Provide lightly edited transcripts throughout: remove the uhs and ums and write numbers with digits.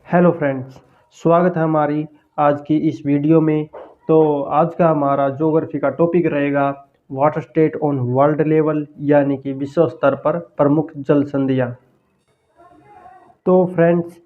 Hello friends, स्वागत है हमारी आज की इस वीडियो में। तो आज का हमारा ज्योग्राफी का टॉपिक रहेगा water state on world level, यानी कि विश्व स्तर पर प्रमुख जल संधियाँ। तो फ्रेंड्स,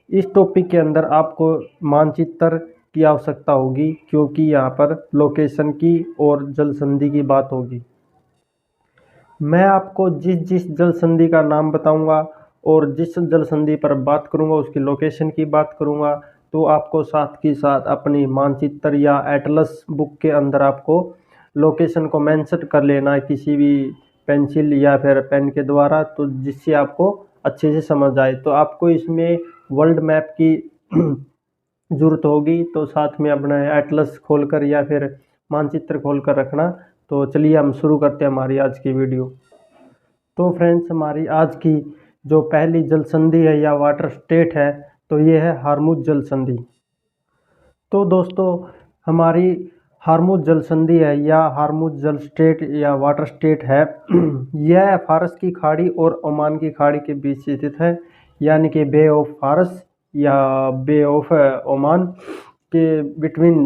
इस टॉपिक के अंदर आपको मानचित्र की आवश्यकता होगी, क्योंकि यहाँ पर लोकेशन की और जल संधि की बात होगी। मैं आपको जिस जिस जल संधि का नाम बताऊंगा और जिस जल संधि पर बात करूंगा उसकी लोकेशन की बात करूंगा, तो आपको साथ के साथ अपनी मानचित्र या एटलस बुक के अंदर आपको लोकेशन को मेंशन कर लेना है किसी भी पेंसिल या फिर पेन के द्वारा, तो जिससे आपको अच्छे से समझ आए। तो आपको इसमें वर्ल्ड मैप की ज़रूरत होगी, तो साथ में अपना एटलस खोलकर या फिर मानचित्र खोलकर रखना। तो चलिए हम शुरू करते हैं हमारी आज की वीडियो। तो फ्रेंड्स, हमारी आज की जो पहली जल संधि है या वाटर स्टेट है, तो ये है हार्मुज जल संधि। तो दोस्तों, हमारी हार्मुज जल संधि है या हार्मुज जल स्टेट या वाटर स्टेट है यह फारस की खाड़ी और ओमान की खाड़ी के बीच स्थित है, यानी कि बे ऑफ फारस या बे ऑफ ओमान के बिटवीन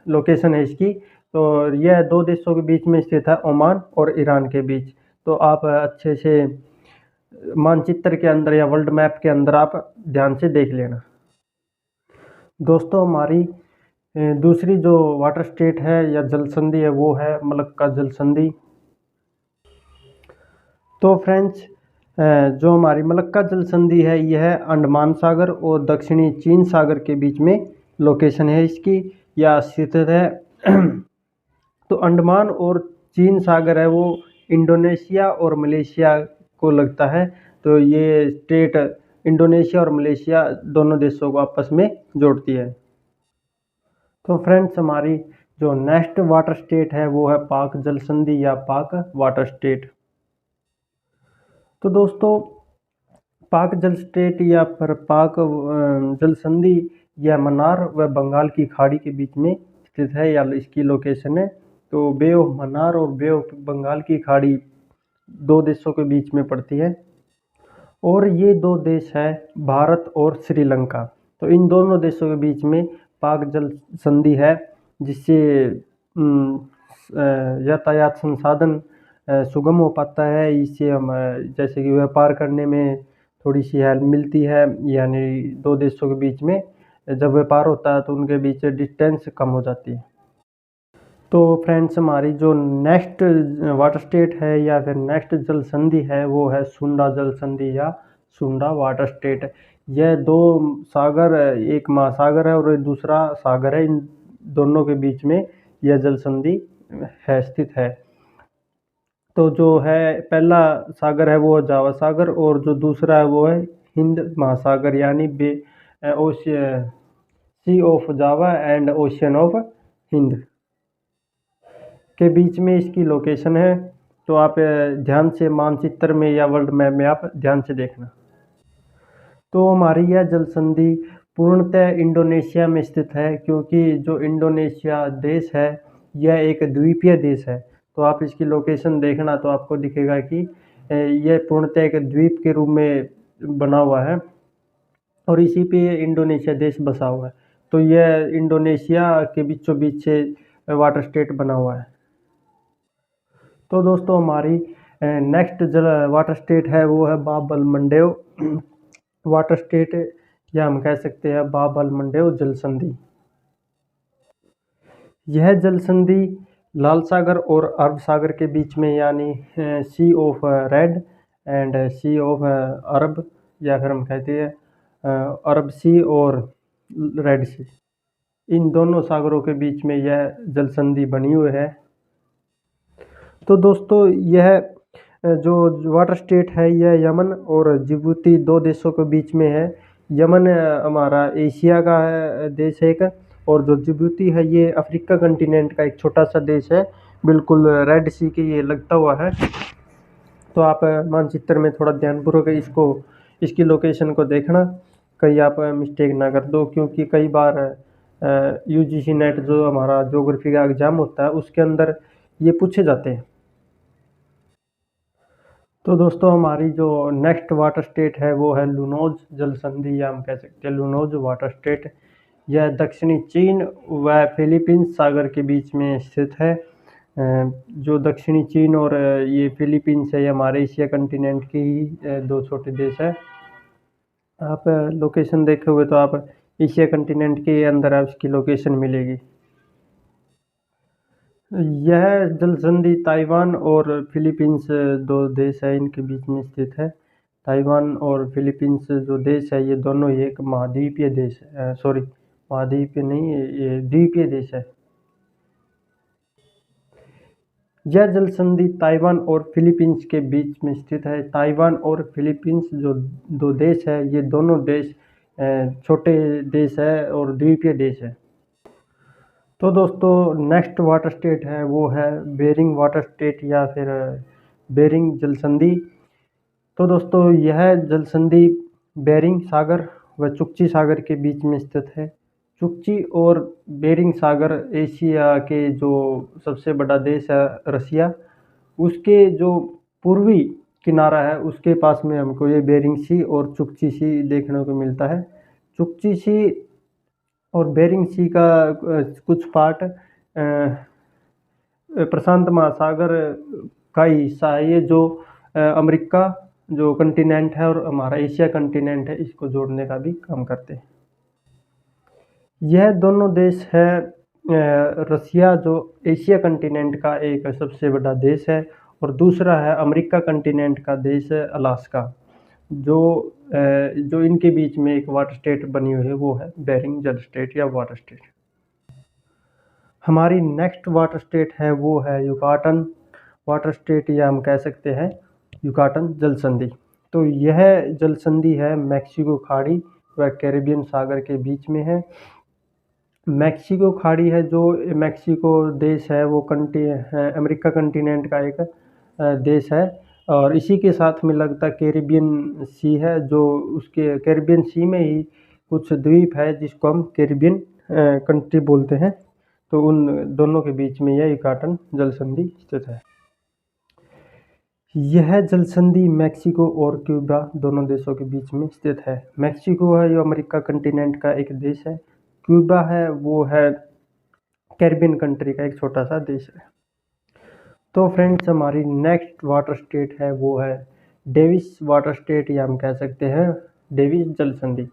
लोकेशन है इसकी। तो यह दो देशों के बीच में स्थित है, ओमान और ईरान के बीच। तो आप अच्छे से मानचित्र के अंदर या वर्ल्ड मैप के अंदर आप ध्यान से देख लेना। दोस्तों, हमारी दूसरी जो वाटर स्टेट है या जल संधि है वो है मलक्का जल संधि। तो फ्रेंड्स, जो हमारी मलक्का जल संधि है यह अंडमान सागर और दक्षिणी चीन सागर के बीच में लोकेशन है इसकी या स्थित है। तो अंडमान और चीन सागर है वो इंडोनेशिया और मलेशिया को लगता है। तो ये स्टेट इंडोनेशिया और मलेशिया दोनों देशों को आपस में जोड़ती है। तो फ्रेंड्स, हमारी जो नेक्स्ट वाटर स्टेट है वो है पाक जल संधि या पाक वाटर स्टेट। तो दोस्तों, पाक जल स्टेट या फिर पाक जल संधि यह मन्नार व बंगाल की खाड़ी के बीच में स्थित है या इसकी लोकेशन है। तो बे ऑफ मन्नार और बे ऑफ बंगाल की खाड़ी दो देशों के बीच में पड़ती है, और ये दो देश है भारत और श्रीलंका। तो इन दोनों देशों के बीच में पाक जल संधि है, जिससे यातायात संसाधन सुगम हो पाता है। इससे हम जैसे कि व्यापार करने में थोड़ी सी हेल्प मिलती है, यानी दो देशों के बीच में जब व्यापार होता है तो उनके बीच डिस्टेंस कम हो जाती है। तो फ्रेंड्स, हमारी जो नेक्स्ट वाटर स्टेट है या फिर नेक्स्ट जल संधि है वो है सुंडा जल संधि या सुंडा वाटर स्टेट। यह दो सागर, एक महासागर है और दूसरा सागर है, इन दोनों के बीच में यह जल संधि है स्थित है। तो जो है पहला सागर है वो जावा सागर और जो दूसरा है वो है हिंद महासागर, यानी sea of Java and ocean of Hind के बीच में इसकी लोकेशन है। तो आप ध्यान से मानचित्र में या वर्ल्ड मैप में आप ध्यान से देखना। तो हमारी यह जल संधि पूर्णतः इंडोनेशिया में स्थित है, क्योंकि जो इंडोनेशिया देश है यह एक द्वीपीय देश है। तो आप इसकी लोकेशन देखना तो आपको दिखेगा कि यह पूर्णतः एक द्वीप के रूप में बना हुआ है और इसी पे इंडोनेशिया देश बसा हुआ है। तो यह इंडोनेशिया के बीचों बीच से वाटर स्टेट बना हुआ है। तो दोस्तों, हमारी नेक्स्ट जल वाटर स्टेट है वो है बाब अल मंडेव वाटर स्टेट, या हम कह सकते हैं बाब अल मंडेव जल संधि। यह जल संधि लाल सागर और अरब सागर के बीच में, यानी sea of red and sea of Arab, या फिर हम कहते हैं अरब सी और रेड सी, इन दोनों सागरों के बीच में यह जल संधि बनी हुई है। तो दोस्तों, यह जो वाटर स्टेट है यह यमन और जिबूती दो देशों के बीच में है। यमन हमारा एशिया का देश है एक, और जो जिबूती है ये अफ्रीका कंटिनेंट का एक छोटा सा देश है, बिल्कुल रेड सी के ये लगता हुआ है। तो आप मानचित्र में थोड़ा ध्यानपूर्वक इसकी लोकेशन को देखना, कहीं आप मिस्टेक ना कर दो, क्योंकि कई बार यूजीसी नेट जो हमारा ज्योग्राफी का एग्ज़ाम होता है उसके अंदर ये पूछे जाते हैं। तो दोस्तों हमारी जो नेक्स्ट वाटर स्टेट है वो है लुनोज जल संधि, या हम कह सकते हैं लुनोज वाटर स्टेट। यह दक्षिणी चीन व फिलीपींस सागर के बीच में स्थित है। जो दक्षिणी चीन और ये फिलीपींस है, ये हमारे एशिया कंटिनेंट के ही दो छोटे देश है। आप लोकेशन देखे हुए तो आप एशिया कंटिनेंट के अंदर आप इसकी लोकेशन मिलेगी। यह जल संधि ताइवान और फिलीपींस दो देश है, इनके बीच में स्थित है। ताइवान और फिलीपींस जो देश है ये दोनों ही एक महाद्वीपीय देश है, सॉरी महाद्वीपीय नहीं, ये द्वीपीय देश है। यह जल संधि ताइवान और फिलीपींस के बीच में स्थित है। ताइवान और फिलीपींस जो दो देश है ये दोनों देश छोटे देश है और द्वीपीय देश है। तो दोस्तों नेक्स्ट वाटर स्टेट है वो है बेरिंग वाटर स्टेट या फिर बेरिंग जल संधि। तो दोस्तों यह जल संधि बेरिंग सागर व चुक्ची सागर के बीच में स्थित है। चुक्ची और बेरिंग सागर एशिया के जो सबसे बड़ा देश है रसिया, उसके जो पूर्वी किनारा है उसके पास में हमको ये बेरिंग सी और चुक्ची सी देखने को मिलता है। चुक्ची सी और बेरिंग सी का कुछ पार्ट प्रशांत महासागर का ही हिस्सा है, ये जो अमेरिका जो कंटिनेंट है और हमारा एशिया कंटिनेंट है इसको जोड़ने का भी काम करते हैं। यह दोनों देश है रसिया जो एशिया कंटिनेंट का एक सबसे बड़ा देश है, और दूसरा है अमेरिका कंटिनेंट का देश है अलास्का, जो इनके बीच में एक वाटर स्टेट बनी हुई है वो है बेरिंग जल स्टेट या वाटर स्टेट। हमारी नेक्स्ट वाटर स्टेट है वो है युकाटन वाटर स्टेट, या हम कह सकते हैं युकाटन जल संधि। तो यह जल संधि है मैक्सिको खाड़ी व कैरिबियन सागर के बीच में है। मैक्सिको खाड़ी है जो मैक्सिको देश है वो अमेरिका कंटिनेंट का एक देश है, और इसी के साथ में लगता कैरिबियन सी है, जो उसके कैरिबियन सी में ही कुछ द्वीप है जिसको हम कैरिबियन कंट्री बोलते हैं। तो उन दोनों के बीच में यह युकाटन जल संधि स्थित है। यह जल संधि मैक्सिको और क्यूबा दोनों देशों के बीच में स्थित है। मैक्सिको है जो अमेरिका कंटिनेंट का एक देश है, क्यूबा है वो है कैरिबियन कंट्री का एक छोटा सा देश है। तो फ्रेंड्स हमारी नेक्स्ट वाटर स्टेट है वो है डेविस वाटर स्टेट, या हम कह सकते हैं डेविस जल संधि।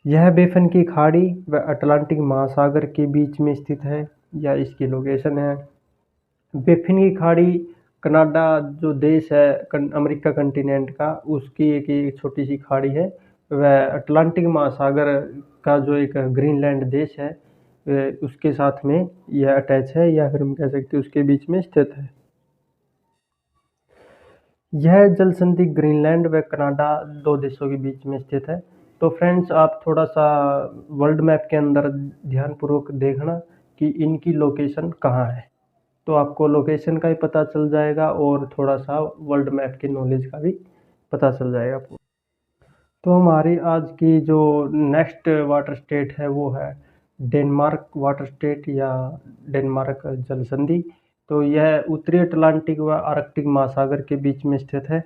यह बेफन की खाड़ी व अटलांटिक महासागर के बीच में स्थित है, या इसकी लोकेशन है। बेफिन की खाड़ी कनाडा जो देश है अमेरिका कंटिनेंट का, उसकी एक छोटी सी खाड़ी है। वह अटलांटिक महासागर का जो एक ग्रीनलैंड देश है उसके साथ में यह अटैच है, या फिर हम कह सकते हैं उसके बीच में स्थित है। यह जल संधि ग्रीनलैंड व कनाडा दो देशों के बीच में स्थित है। तो फ्रेंड्स आप थोड़ा सा वर्ल्ड मैप के अंदर ध्यानपूर्वक देखना कि इनकी लोकेशन कहाँ है, तो आपको लोकेशन का ही पता चल जाएगा और थोड़ा सा वर्ल्ड मैप की नॉलेज का भी पता चल जाएगा आपको। तो हमारी आज की जो नेक्स्ट वाटर स्टेट है वो है डेनमार्क वाटर स्टेट या डेनमार्क जल संधि। तो यह उत्तरी अटलांटिक व आर्कटिक महासागर के बीच में स्थित है।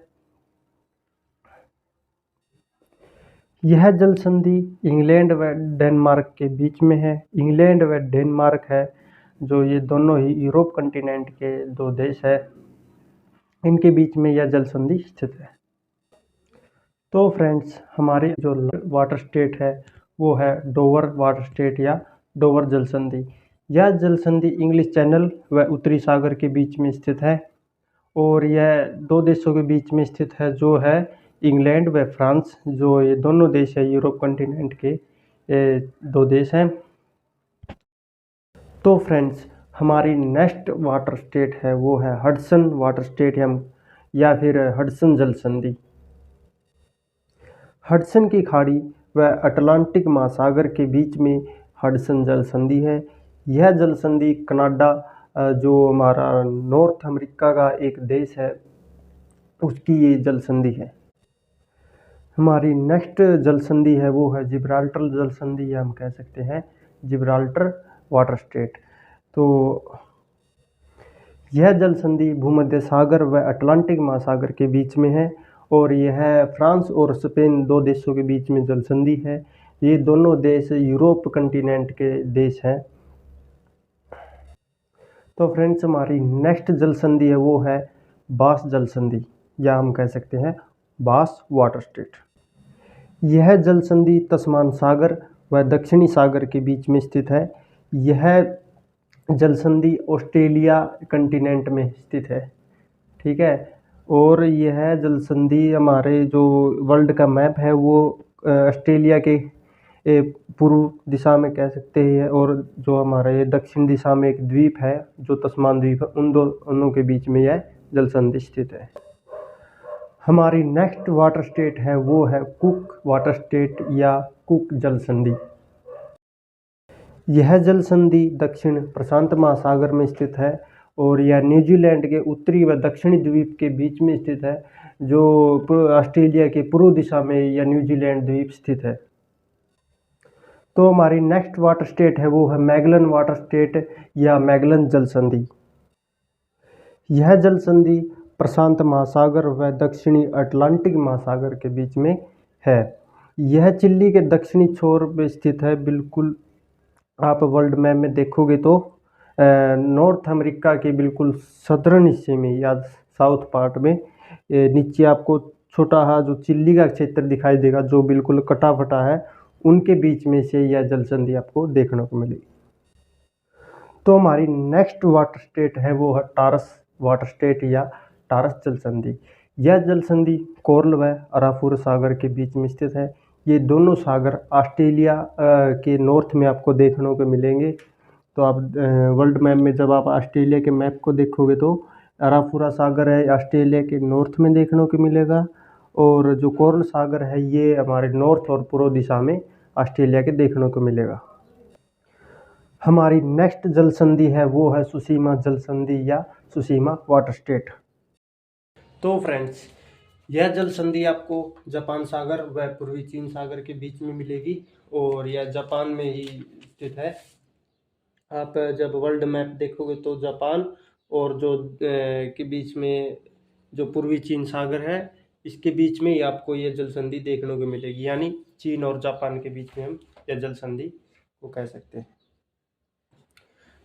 यह जल संधि इंग्लैंड व डेनमार्क के बीच में है। इंग्लैंड व डेनमार्क है जो ये दोनों ही यूरोप कंटिनेंट के दो देश है, इनके बीच में यह जल संधि स्थित है। तो फ्रेंड्स हमारी जो वाटर स्टेट है वो है डोवर वाटर स्टेट या डोवर जल संधि। यह जल संधि इंग्लिश चैनल व उत्तरी सागर के बीच में स्थित है, और यह दो देशों के बीच में स्थित है जो है इंग्लैंड व फ्रांस, जो ये दोनों देश है यूरोप कंटिनेंट के दो देश हैं। तो फ्रेंड्स हमारी नेक्स्ट वाटर स्टेट है वो है हडसन वाटर स्टेट या फिर हडसन जल संधि। हडसन की खाड़ी व अटलांटिक महासागर के बीच में हडसन जल संधि है। यह जल संधि कनाडा जो हमारा नॉर्थ अमेरिका का एक देश है उसकी ये जल संधि है। हमारी नेक्स्ट जल संधि है वो है जिब्राल्टर जल संधि, या हम कह सकते हैं जिब्राल्टर वाटर स्टेट। तो यह जल संधि भूमध्य सागर व अटलांटिक महासागर के बीच में है और यह फ्रांस और स्पेन दो देशों के बीच में जल संधि है। ये दोनों देश यूरोप कंटिनेंट के देश हैं। तो फ्रेंड्स, हमारी नेक्स्ट जल संधि है वो है बास जल संधि, या हम कह सकते हैं बास वाटर स्टेट। यह जल संधि तस्मान सागर व दक्षिणी सागर के बीच में स्थित है। यह जल संधि ऑस्ट्रेलिया कंटिनेंट में स्थित है, ठीक है। और यह जल संधि हमारे जो वर्ल्ड का मैप है वो ऑस्ट्रेलिया के पूर्व दिशा में कह सकते हैं, और जो हमारे दक्षिण दिशा में एक द्वीप है जो तस्मान द्वीप है, उन दोनों के बीच में यह जल संधि स्थित है। हमारी नेक्स्ट वाटर स्टेट है वो है कुक वाटर स्टेट या कुक जल संधि। यह जल संधि दक्षिण प्रशांत महासागर में स्थित है और यह न्यूजीलैंड के उत्तरी व दक्षिणी द्वीप के बीच में स्थित है, जो ऑस्ट्रेलिया के पूर्व दिशा में यह न्यूजीलैंड द्वीप स्थित है। तो हमारी नेक्स्ट वाटर स्टेट है वो है मैगलन वाटर स्टेट या मैगलन जल संधि। यह जल संधि प्रशांत महासागर व दक्षिणी अटलांटिक महासागर के बीच में है। यह चिली के दक्षिणी छोर पर स्थित है। बिल्कुल आप वर्ल्ड मैप में देखोगे तो नॉर्थ अमेरिका के बिल्कुल सदर्न हिस्से में या साउथ पार्ट में नीचे आपको छोटा सा जो चिली का क्षेत्र दिखाई देगा, जो बिल्कुल कटा फटा है, उनके बीच में से यह जल संधि आपको देखने को मिलेगी। तो हमारी नेक्स्ट वाटर स्टेट है वो है टॉरस वाटर स्टेट या टॉरस जल संधि। यह जल संधि कोरल व अराफुर सागर के बीच में स्थित है। ये दोनों सागर ऑस्ट्रेलिया के नॉर्थ में आपको देखने को मिलेंगे। तो आप वर्ल्ड मैप में जब आप ऑस्ट्रेलिया के मैप को देखोगे तो अराफुरा सागर है ऑस्ट्रेलिया के नॉर्थ में देखने को मिलेगा, और जो कोरल सागर है ये हमारे नॉर्थ और पूर्व दिशा में ऑस्ट्रेलिया के देखने को मिलेगा। हमारी नेक्स्ट जल संधि है वो है सुसीमा जल संधि या सुसीमा वाटर स्टेट। तो फ्रेंड्स, यह जल संधि आपको जापान सागर व पूर्वी चीन सागर के बीच में मिलेगी और यह जापान में ही स्थित है। आप जब वर्ल्ड मैप देखोगे तो जापान और जो के बीच में जो पूर्वी चीन सागर है, इसके बीच में ही आपको यह जल संधि देखने को मिलेगी, यानी चीन और जापान के बीच में हम यह जल संधि को कह सकते हैं।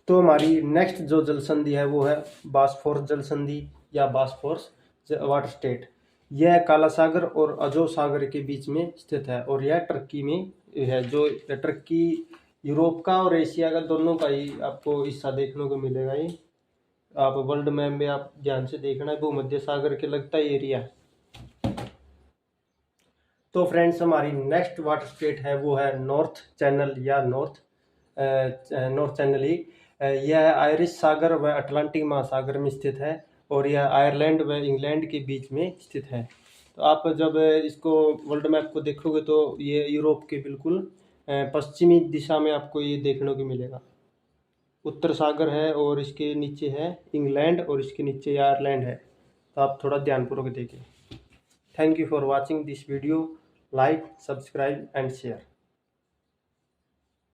तो हमारी नेक्स्ट जो जल संधि है वो है बॉस्फोरस जल संधि या बॉस्फोरस वाटर स्टेट। यह काला सागर और अजो सागर के बीच में स्थित है और यह टर्की में है। जो टर्की यूरोप का और एशिया का दोनों का ही आपको हिस्सा देखने को मिलेगा। ये आप वर्ल्ड मैप में आप ध्यान से देखना है, भूमध्य सागर के लगता है एरिया। तो फ्रेंड्स, हमारी नेक्स्ट वाटर स्टेट है वो है नॉर्थ चैनल या नॉर्थ चैनल ही। यह आयरिश सागर व अटलांटिक महासागर में स्थित है और यह आयरलैंड व इंग्लैंड के बीच में स्थित है। तो आप जब इसको वर्ल्ड मैप को देखोगे तो ये यूरोप के बिल्कुल पश्चिमी दिशा में आपको ये देखने को मिलेगा। उत्तर सागर है और इसके नीचे है इंग्लैंड और इसके नीचे आयरलैंड है। तो आप थोड़ा ध्यानपूर्वक देखें। Thank you for watching this video. Like, subscribe and share.